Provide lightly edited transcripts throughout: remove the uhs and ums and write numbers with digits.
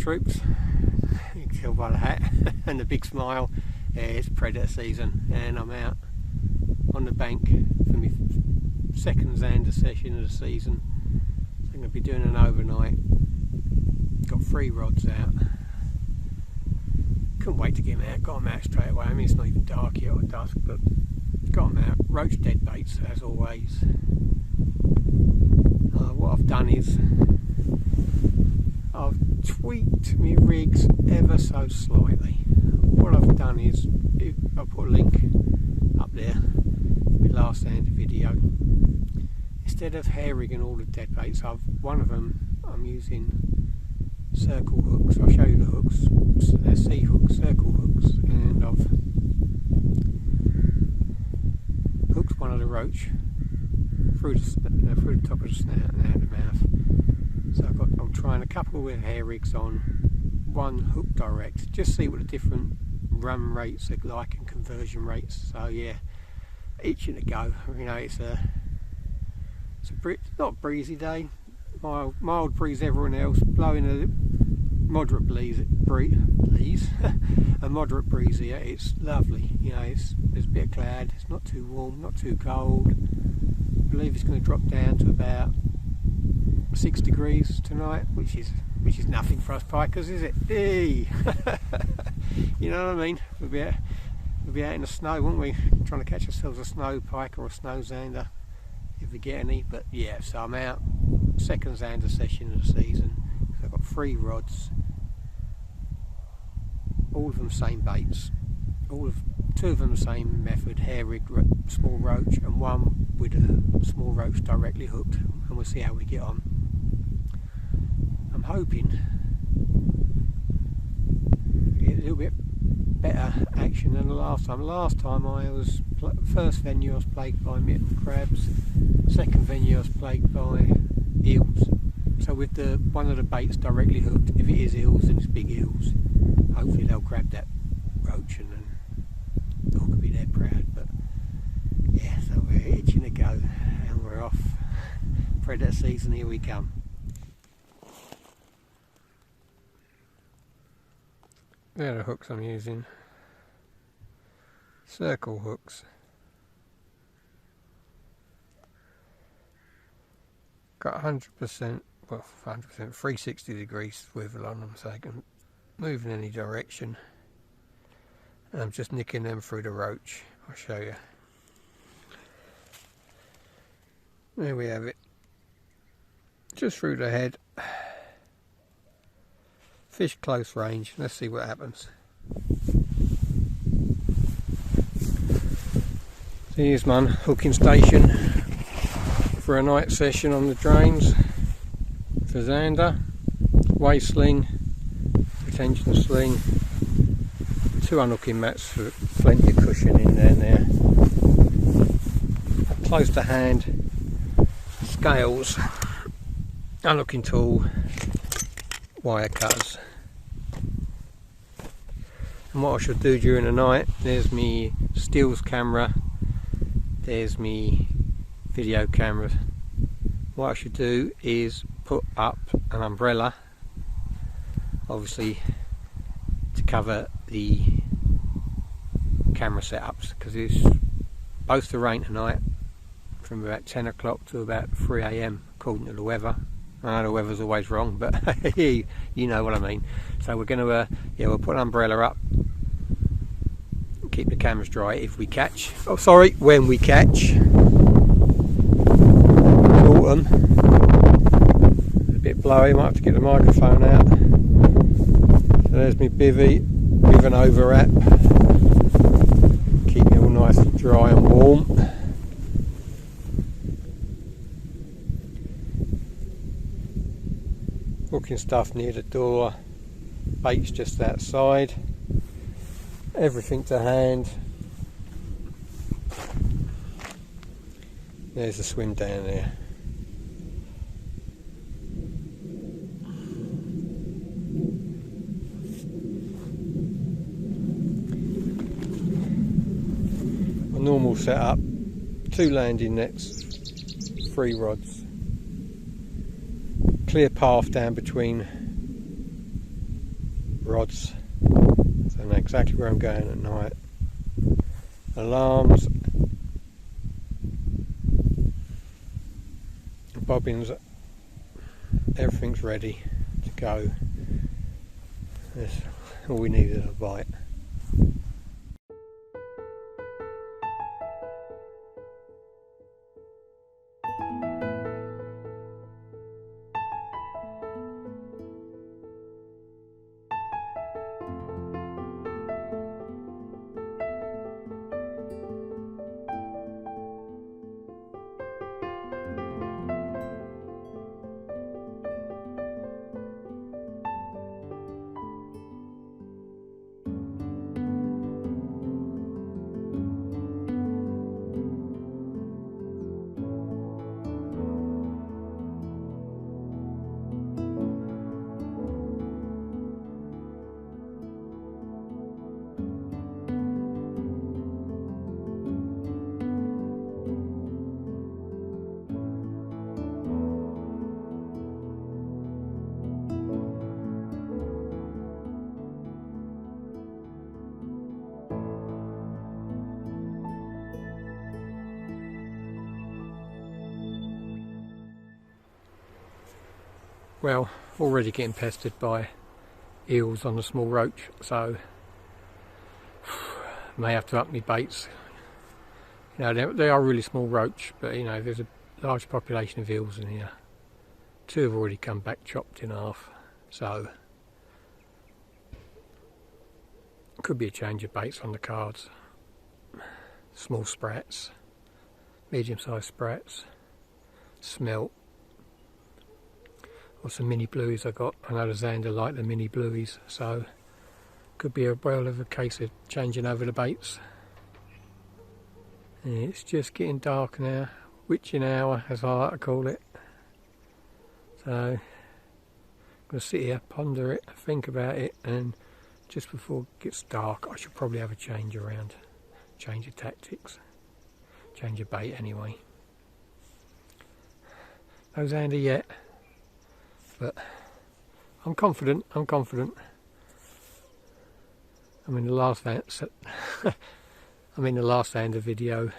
troops. You can tell by the hat and the big smile. Yeah, it's predator season and I'm out on the bank for my second Zander session of the season. So I'm going to be doing an overnight. Got 3 rods out. Couldn't wait to get them out. Got them out straight away. I mean, it's not even dark yet or dusk, but got them out. Roach dead baits as always. What I've done is I've tweaked my rigs ever so slightly. What I've done is I'll put a link up there, my last Zander video. Instead of hair rigging all the dead baits, one of them I'm using circle hooks. I'll show you the hooks. They're C hooks, circle hooks, and I've hooked one of the roach through the top of the snout and out of the mouth. So I'm trying a couple with hair rigs on, one hook direct, just see what the different run rates are like and conversion rates. So yeah, itching to go. You know, it's not breezy day, mild breeze. Everyone else blowing a moderate breeze, a moderate breeze here. It's lovely. You know, there's a bit of cloud. It's not too warm, not too cold. I believe it's going to drop down to about 6 degrees tonight, which is nothing for us pikers, is it? Hey! You know what I mean? We'll be out in the snow, won't we? Trying to catch ourselves a snow pike or a snow Zander, if we get any. But yeah, so I'm out, second Zander session of the season. So I've got 3 rods, all of them same baits, 2 of them the same method, hair rigged small roach, and one with a small roach directly hooked, and we'll see how we get on. I'm hoping to get a little bit better action than the last time. Last time first venue I was plagued by mitten crabs, second venue I was plagued by eels. So with one of the baits directly hooked, if it is eels, then it's big eels. Hopefully they'll grab that roach and then all could be dead proud. But yeah, so we're itching to go and we're off. Predator season, here we come. They're the hooks I'm using. Circle hooks. Got 100%, well 100%, 360 degrees swivel on them so they can move in any direction. And I'm just nicking them through the roach. I'll show you. There we have it. Just through the head. Fish close range. Let's see what happens. So here's my hooking station for a night session on the drains for Zander. Way sling, retention sling, 2 unhooking mats for plenty of cushion in there now. Close to hand, scales, unhooking tool, wire cutters. And what I should do during the night, there's me stills camera, there's me video camera. What I should do is put up an umbrella, obviously to cover the camera setups, because it's supposed to rain tonight from about 10 o'clock to about 3 AM according to the weather. I know the weather's always wrong, but you know what I mean. So we're going to we'll put an umbrella up, keep the cameras dry if we catch, when we catch. Autumn, a bit blowy, might have to get the microphone out. So there's me bivvy with an over wrap, keep it all nice and dry and warm. Hooking stuff near the door, baits just outside, everything to hand. There's the swim down there. A normal setup, 2 landing nets, 3 rods. Clear path down between rods, so I know exactly where I'm going at night. Alarms, bobbins, everything's ready to go. That's all we need is a bite. Well, already getting pestered by eels on the small roach, so may have to up my baits. You know, they are really small roach, but you know, there's a large population of eels in here. 2 have already come back chopped in half, so could be a change of baits on the cards. Small sprats, medium-sized sprats, smelt, or some mini blueies I got. I know the Zander like the mini blueies, so could be a well of a case of changing over the baits. And it's just getting dark now, witching hour as I like to call it. So I'm going to sit here, ponder it, think about it, and just before it gets dark I should probably have a change around, change of tactics, change of bait anyway. No Zander yet, but I'm confident. I mean, the last Zander video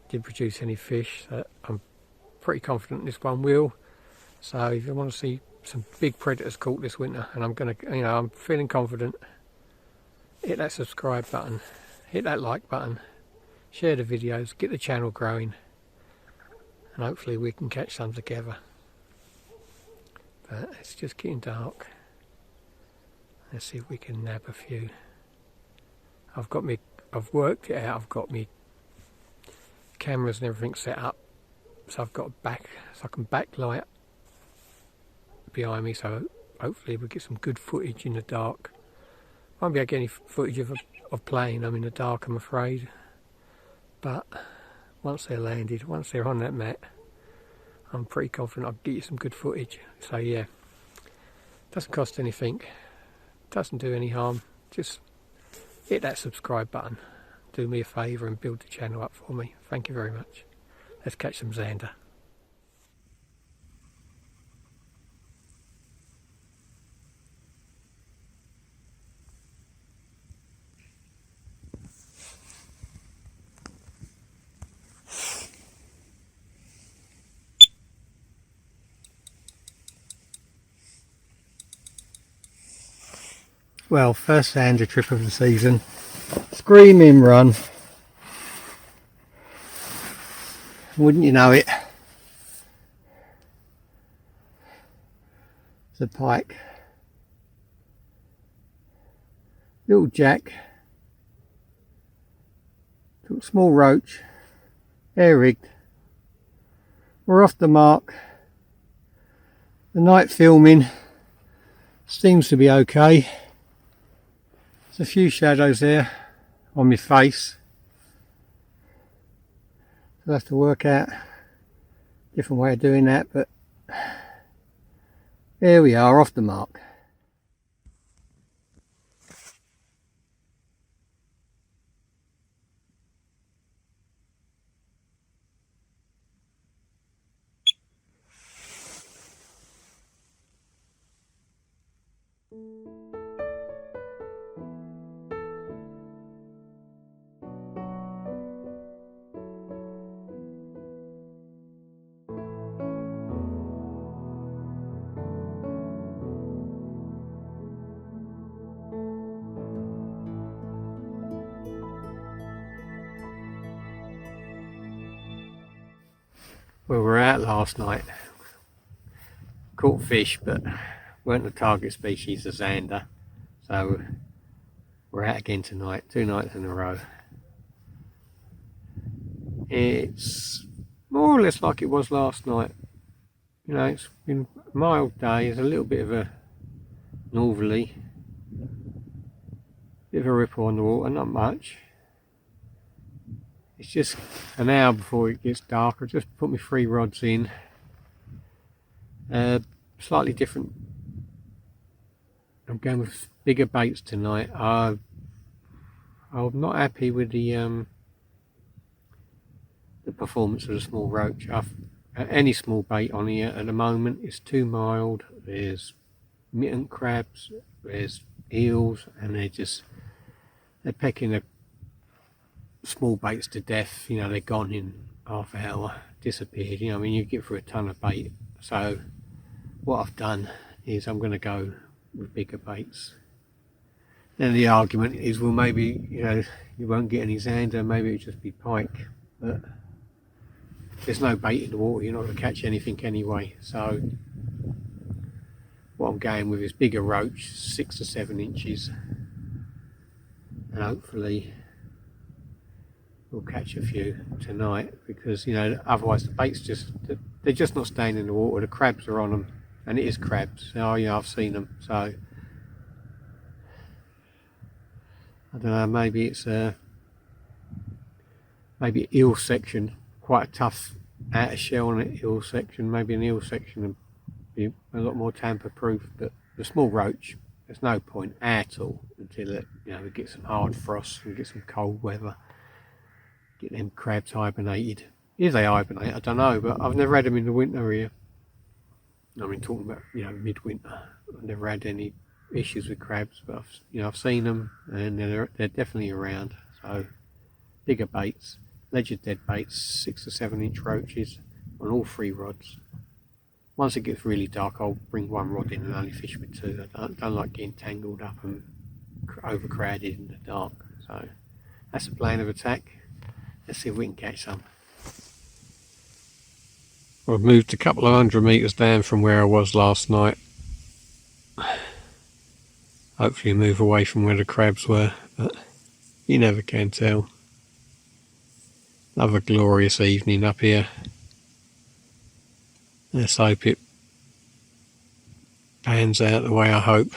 didn't produce any fish, so I'm pretty confident this one will. So if you want to see some big predators caught this winter, and I'm feeling confident, hit that subscribe button, hit that like button, share the videos, get the channel growing, and hopefully we can catch some together. But it's just getting dark. Let's see if we can nab a few. I've worked it out, I've got me cameras and everything set up, so I've got so I can backlight behind me, so hopefully we'll get some good footage in the dark. Won't be able to get any footage of playing them in the dark, I'm afraid, but once they're landed, once they're on that mat, I'm pretty confident I'll get you some good footage. So yeah, doesn't cost anything, doesn't do any harm, just hit that subscribe button, do me a favour and build the channel up for me. Thank you very much. Let's catch some Zander. Well, first Zander trip of the season. Screaming run. Wouldn't you know it? It's a pike. Little jack. Little small roach. Air rigged. We're off the mark. The night filming seems to be okay. There's a few shadows there on my face. So I'll have to work out a different way of doing that, but there we are, off the mark. We were out last night, caught fish, but weren't the target species, the Zander. So we're out again tonight, 2 nights in a row. It's more or less like it was last night. You know, it's been a mild day. There's a little bit of a northerly, bit of a ripple on the water, not much. It's just an hour before it gets dark. I just put my 3 rods in. Slightly different. I'm going with bigger baits tonight. I'm not happy with the performance of the small roach. Any small bait on here at the moment is too mild. There's mitten crabs, there's eels, and they're pecking the small baits to death. You know, they're gone in half an hour, disappeared. You know, I mean, you get through a ton of bait. So what I've done is I'm going to go with bigger baits. Then the argument is, well, maybe, you know, you won't get any Zander, maybe it'll just be pike, but there's no bait in the water, you're not going to catch anything anyway. So what I'm going with is bigger roach, 6 to 7 inches, and hopefully we'll catch a few tonight, because, you know, otherwise the bait's they're just not staying in the water. The crabs are on them, and it is crabs. Oh, yeah, I've seen them. So I don't know, maybe it's maybe eel section, quite a tough outer shell on it, eel section. Maybe an eel section would be a lot more tamper proof, but the small roach, there's no point at all until it, you know, we get some hard frost and get some cold weather, get them crabs hibernated. If they hibernate, I don't know, but I've never had them in the winter here. I mean, talking about, you know, midwinter, I've never had any issues with crabs, but I've seen them, and they're definitely around. So bigger baits, ledger dead baits, 6 to 7 inch roaches on all 3 rods. Once it gets really dark, I'll bring 1 rod in and only fish with 2. I don't like getting tangled up and overcrowded in the dark. So that's the plan of attack. Let's see if we can catch some. I've moved a couple of 100 metres down from where I was last night. Hopefully move away from where the crabs were, but you never can tell. Another glorious evening up here. Let's hope it pans out the way I hope.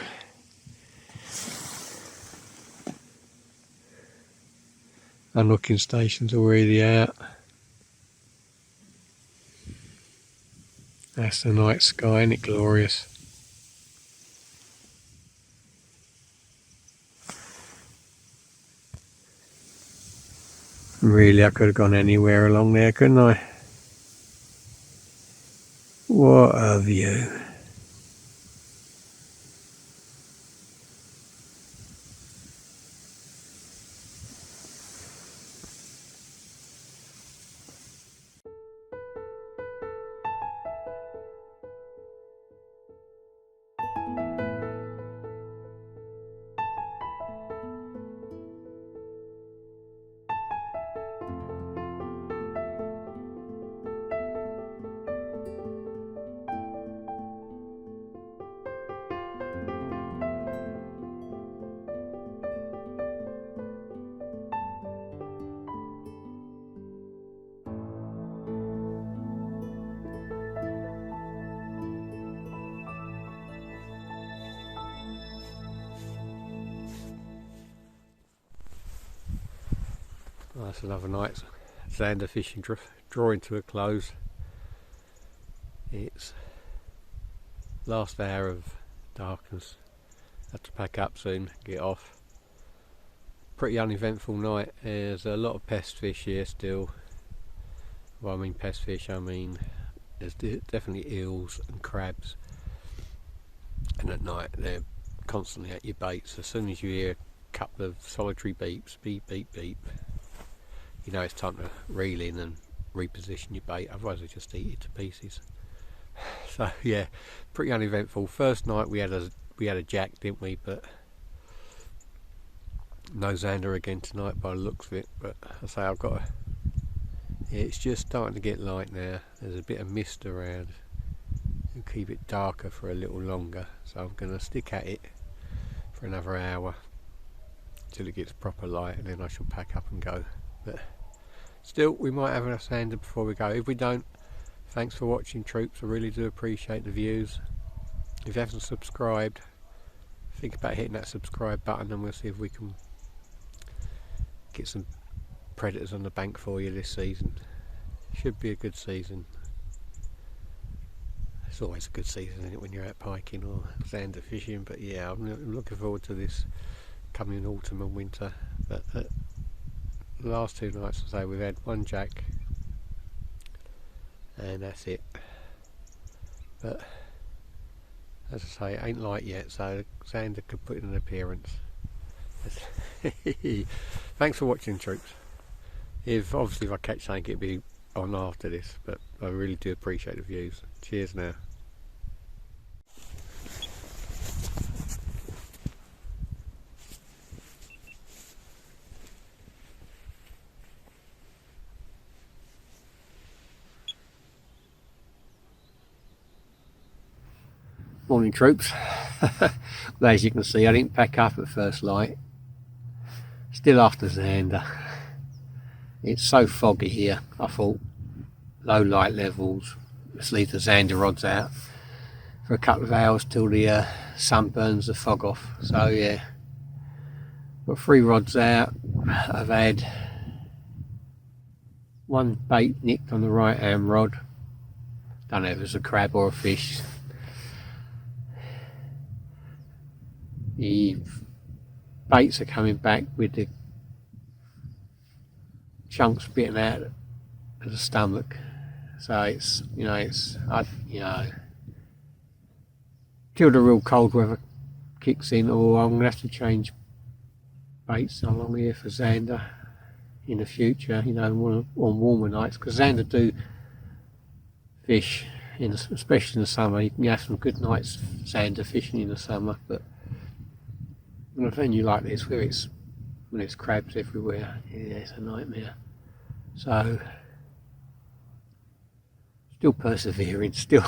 Unlocking stations already out. That's the night sky, isn't it glorious? Really, I could have gone anywhere along there, couldn't I? What a view. That's another night's Zander fishing drawing to a close. It's last hour of darkness. Have to pack up soon, get off. Pretty uneventful night. There's a lot of pest fish here still. Well, I mean pest fish, I mean there's definitely eels and crabs. And at night they're constantly at your baits. As soon as you hear a couple of solitary beeps, beep, beep, beep, you know it's time to reel in and reposition your bait, otherwise they just eat it to pieces. So yeah, pretty uneventful. First night we had a jack, didn't we? But no Zander again tonight by the looks of it. But I say I've got to It's just starting to get light now. There's a bit of mist around. And keep it darker for a little longer. So I'm going to stick at it for another hour till it gets proper light, and then I shall pack up and go. But still, we might have a Zander before we go. If we don't, thanks for watching, troops. I really do appreciate the views. If you haven't subscribed, think about hitting that subscribe button, and we'll see if we can get some predators on the bank for you this season. Should be a good season. It's always a good season, isn't it, when you're out piking or Zander fishing? But yeah, I'm looking forward to this coming autumn and winter. But the last 2 nights, I say, we've had 1 jack, and that's it. But as I say, it ain't light yet, so Zander could put in an appearance. Thanks for watching, troops. Obviously if I catch something, it'll be on after this, but I really do appreciate the views. Cheers now. Morning, troops. Well, as you can see, I didn't pack up at first light. Still after Zander. It's so foggy here. I thought low light levels. Let's leave the Zander rods out for a couple of hours till the sun burns the fog off. So yeah, got 3 rods out. I've had 1 bait nicked on the right hand rod. Don't know if it's a crab or a fish. The baits are coming back with the chunks bitten out of the stomach, so it's till the real cold weather kicks in, or I'm gonna have to change baits along here for Zander in the future, on warmer nights, because Zander do fish especially in the summer. You can have some good nights Zander fishing in the summer, but on a venue like this when it's crabs everywhere, yeah, it's a nightmare. So still persevering, still.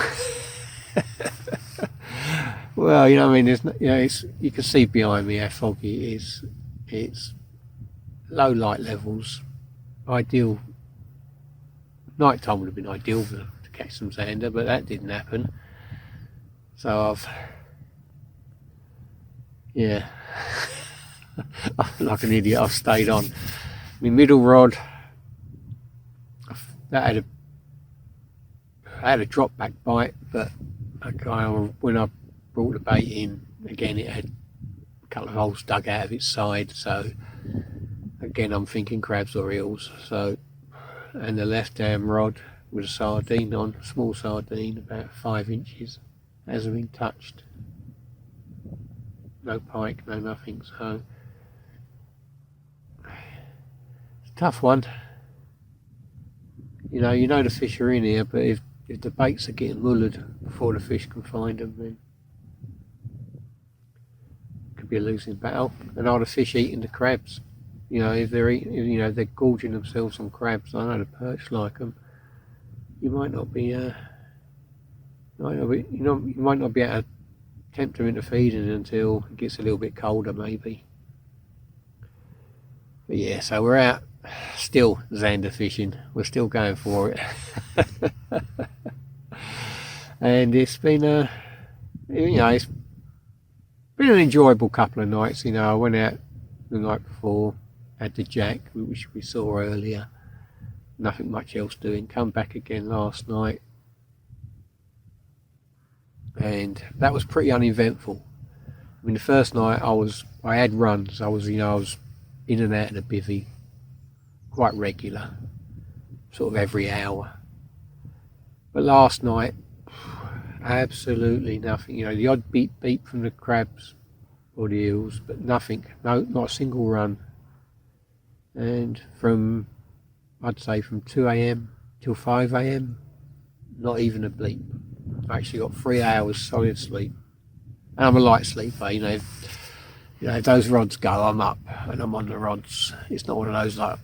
Well, I mean, there's you can see behind me how foggy it is. It's low light levels, ideal. Night time would have been ideal to catch some Zander, but that didn't happen. So like an idiot, I've stayed on. My middle rod, that had a drop back bite, but when I brought the bait in, again it had a couple of holes dug out of its side, so again I'm thinking crabs or eels. So, and the left hand rod with a sardine on, a small sardine about 5 inches, hasn't been touched. No pike, no nothing, so it's a tough one. You know the fish are in here, but if the baits are getting mullered before the fish can find them, then it could be a losing battle. And are the fish eating the crabs? If they're eating, they're gorging themselves on crabs. I know the perch like them. You might not be, you might not be able to tempt them into feeding until it gets a little bit colder, maybe. But yeah, so we're out still Zander fishing. We're still going for it. And it's been it's been an enjoyable couple of nights. I went out the night before, had the jack, which we saw earlier. Nothing much else doing. Come back again last night, and that was pretty uneventful. I mean, the first night I had runs. I was in and out of the bivvy quite regular, sort of every hour. But last night, absolutely nothing. The odd beep from the crabs or the eels, but nothing. No, not a single run. And I'd say from 2 AM till 5 AM, not even a bleep. I actually got 3 hours solid sleep. And I'm a light sleeper, if those rods go, I'm up and I'm on the rods. It's not one of those like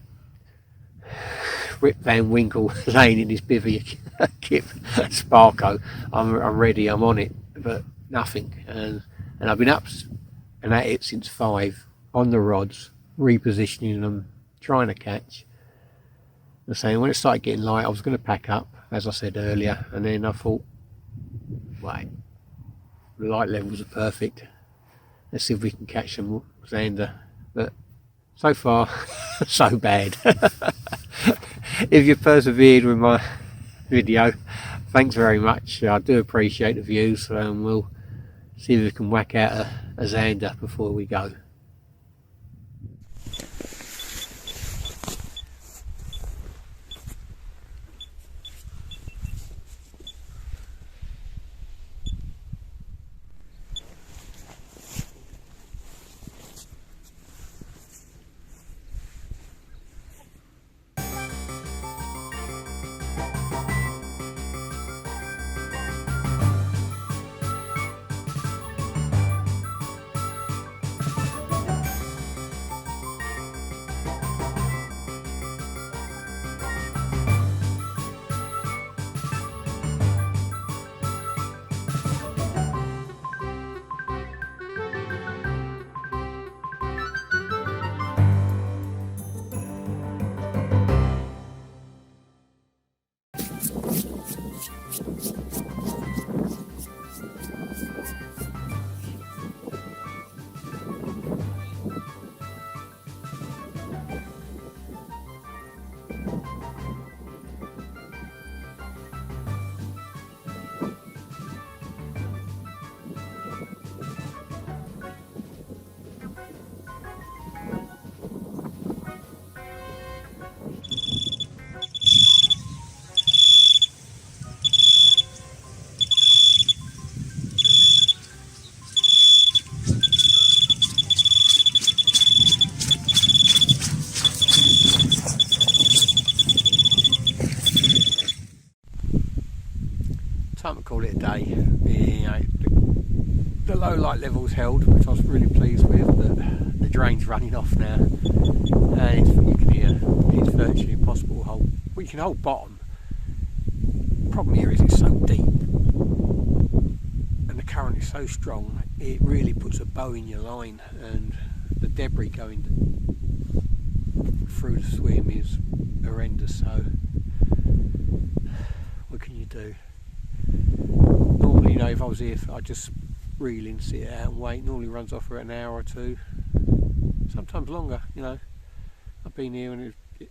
Rip Van Winkle laying in his bivvy kip Sparko. I'm ready, I'm on it, but nothing. And I've been up and at it since 5 on the rods, repositioning them, trying to catch. And saying when it started getting light, I was going to pack up, as I said earlier, and then I thought, wait, the light levels are perfect. Let's see if we can catch some Zander. But so far, so bad. If you persevered with my video, thanks very much. I do appreciate the views, and we'll see if we can whack out a Zander before we go. Time to call it a day. You know, the low light levels held, which I was really pleased with, but the drain's running off now, and you can hear it's virtually impossible to hold. Well, you can hold bottom. Problem here is it's so deep and the current is so strong, it really puts a bow in your line, and the debris going through the swim is horrendous. So what can you do? Normally, you know, if I was here, I'd just reel in, sit out and wait. Normally runs off for an hour or two, sometimes longer. You know, I've been here and it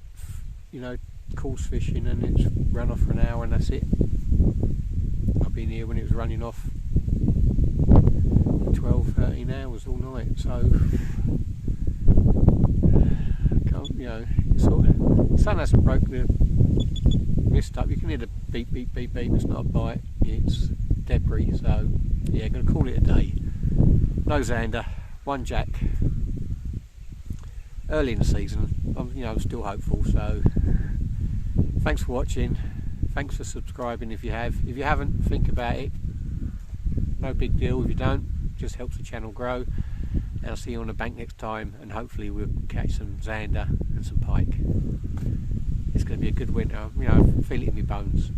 you know, course fishing, and it's run off for an hour and that's it. I've been here when it was running off 12-13 hours all night, so you know, it's sort of, the sun hasn't broke the mist up. You can hear the beep beep beep beep. It's not a bite, it's debris. So yeah, gonna call it a day. No Zander, one jack. Early in the season, I'm still hopeful. So thanks for watching. Thanks for subscribing if you have. If you haven't, think about it. No big deal if you don't. Just helps the channel grow. And I'll see you on the bank next time, and hopefully we'll catch some Zander and some pike. It's going to be a good winter. You know, I feel it in my bones.